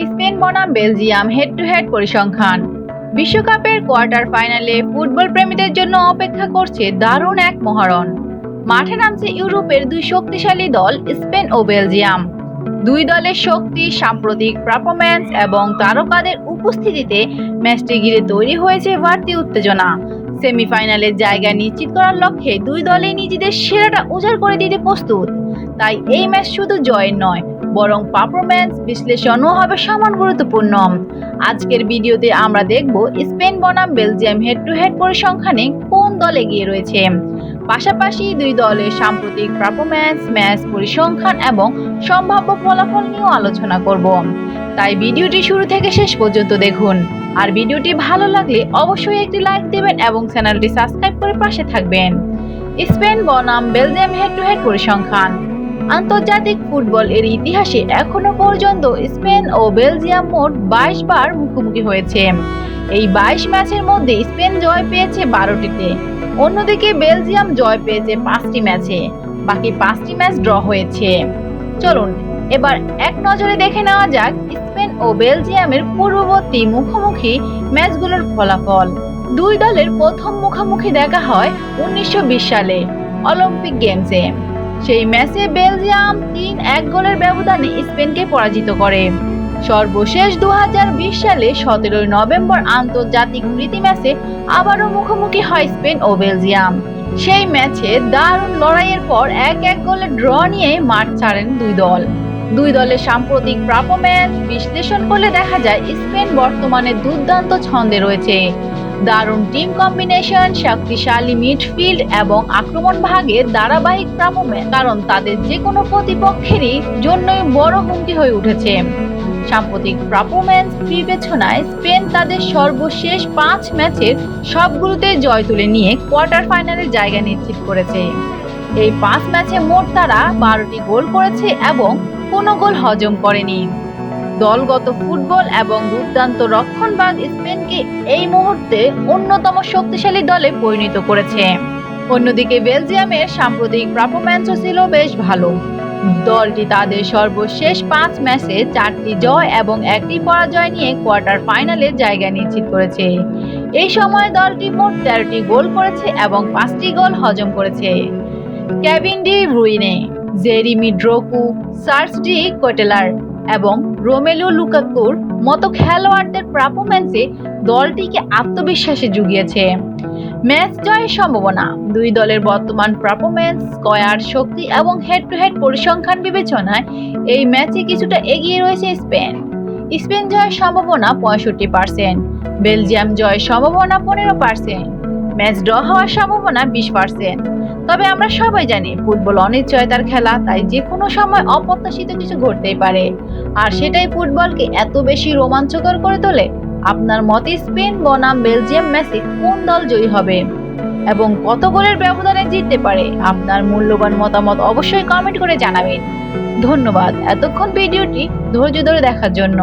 Spain বনাম Belgium head to head পরিসংখ্যান। বিশ্বকাপের কোয়ার্টার ফাইনালে ফুটবল প্রেমীদের জন্য অপেক্ষা করছে দারুণ এক মহারণ। মাঠে নামছে ইউরোপের দুই শক্তিশালী দল স্পেন ও বেলজিয়াম। দুই দলের শক্তি, সাম্প্রতিক পারফরম্যান্স এবং তারকাদের উপস্থিতিতে ম্যাচটি ঘিরে তৈরি হয়েছে বাড়তি উত্তেজনা। সেমিফাইনালের জায়গা নিশ্চিত করার লক্ষ্যে দুই দলই নিজেদের সেরাটা উজাড় করে দিতে প্রস্তুত। তাই এই ম্যাচ শুধু জয়ের নয়, বরং পারফরম্যান্স বিশ্লেষণও হবে সমান গুরুত্বপূর্ণ। আজকের ভিডিওতে আমরা দেখব স্পেন বনাম বেলজিয়াম হেড টু হেড পরিসংখ্যানে কোন দল এগিয়ে রয়েছে। পাশাপাশি দুই দলের সাম্প্রতিক পারফরম্যান্স, ম্যাচ পরিসংখ্যান এবং সম্ভাব্য ফলাফল নিয়েও আলোচনা করব। তাই ভিডিওটি শুরু থেকে শেষ পর্যন্ত দেখুন। আর ভিডিওটি ভালো লাগলে অবশ্যই একটি লাইক দেবেন এবং চ্যানেলটি সাবস্ক্রাইব করে পাশে থাকবেন। স্পেন বনাম বেলজিয়াম হেড টু হেড পরিসংখ্যান। আন্তর্জাতিক ফুটবল এর ইতিহাসে এখনো পর্যন্ত স্পেন ও বেলজিয়াম মোট 22 বার মুখোমুখি হয়েছে। এই 22 ম্যাচের মধ্যে স্পেন জয় পেয়েছে 12টিতে, অন্যদিকে বেলজিয়াম জয় পেয়েছে 5টি ম্যাচে, বাকি 5টি ম্যাচ ড্র হয়েছে। চলুন এবার এক নজরে দেখে নেওয়া যাক স্পেন ও বেলজিয়ামের পূর্ববর্তী মুখোমুখি ম্যাচগুলোর ফলাফল। দুই দলের প্রথম মুখোমুখি দেখা হয় 1920 সালে অলিম্পিক গেমসে। সেই ম্যাচে বেলজিয়াম 3-1 গোলের ব্যবধানে স্পেনকে পরাজিত করে। সর্বশেষ 2020 সালে 17 নভেম্বর আন্তর্জাতিক প্রীতি ম্যাচে আবারও মুখোমুখি হয় স্পেন ও বেলজিয়াম। সেই ম্যাচে দারুণ লড়াইয়ের পর 1-1 গোলের ড্র নিয়ে মাঠ ছাড়েন দুই দলের সাম্প্রতিক পারফরম্যান্স বিশ্লেষণ করলে দেখা যায় স্পেন বর্তমানে দুর্দান্ত ছন্দে রয়েছে। দারুণ টিম কম্বিনেশন, শক্তিশালী মিডফিল্ড এবং আক্রমণ ভাগে ধারাবাহিক পারফরম্যান্স কারণ তাদের যে কোনো প্রতিপক্ষেরই জন্যই বড় হুমকি হয়ে উঠেছে। সাম্প্রতিক পারফরম্যান্স বিবেচনায় স্পেন তাদের সর্বশেষ 5 ম্যাচের সবগুলোতে জয় তুলে নিয়ে কোয়ার্টার ফাইনালের জায়গা নিশ্চিত করেছে। এই 5 ম্যাচে মোট তারা 12টি গোল করেছে এবং কোনো গোল হজম করেনি। দলগত ফুটবল এবং দুর্দান্ত রক্ষণভাগ স্পেনকে এই মুহূর্তে অন্যতম শক্তিশালী দলে পরিণত করেছে। অন্যদিকে বেলজিয়ামের সাম্প্রতিক পারফরম্যান্সও ছিল বেশ ভালো। দলটি তাদের সর্বশেষ 5 ম্যাচে 4টি জয় এবং 1টি পরাজয় নিয়ে কোয়ার্টার ফাইনালে জায়গা নিশ্চিত করেছে। এই সময় দলটি মোট 13টি গোল করেছে এবং 5টি গোল হজম করেছে। Kevin De Bruyne, Jeremy Doku, Charles De Ketelaere এবং রোমেলু লুকাকুর মতো খেলোয়াড়দের পারফরম্যান্সে দলটিকে আত্মবিশ্বাসে জুগিয়েছে। ম্যাচ জয়ের সম্ভাবনা। দুই দলের বর্তমান পারফরম্যান্স, স্কয়ার শক্তি এবং হেড টু হেড পরিসংখ্যান বিবেচনায় এই ম্যাচে কিছুটা এগিয়ে রয়েছে স্পেন। স্পেন জয়ের সম্ভাবনা 65%, বেলজিয়াম জয়ের সম্ভাবনা 15%, ম্যাচ ড্র হওয়ার সম্ভাবনা 20%। তবে আমরা সবাই জানি ফুটবল অনিশ্চয়তার খেলা, তাই যে কোনো সময় অপ্রত্যাশিত কিছু ঘটতেই পারে, আর সেটাই ফুটবলকে এত বেশি রোমাঞ্চকর করে তোলে। আপনার মতে স্পেন বনাম বেলজিয়াম ম্যাচে কোন দল জয়ী হবে এবং কত গোলের ব্যবধানে জিততে পারে? আপনার মূল্যবান মতামত অবশ্যই কমেন্ট করে জানাবেন। ধন্যবাদ এতক্ষণ ভিডিওটি ধৈর্য ধরে দেখার জন্য।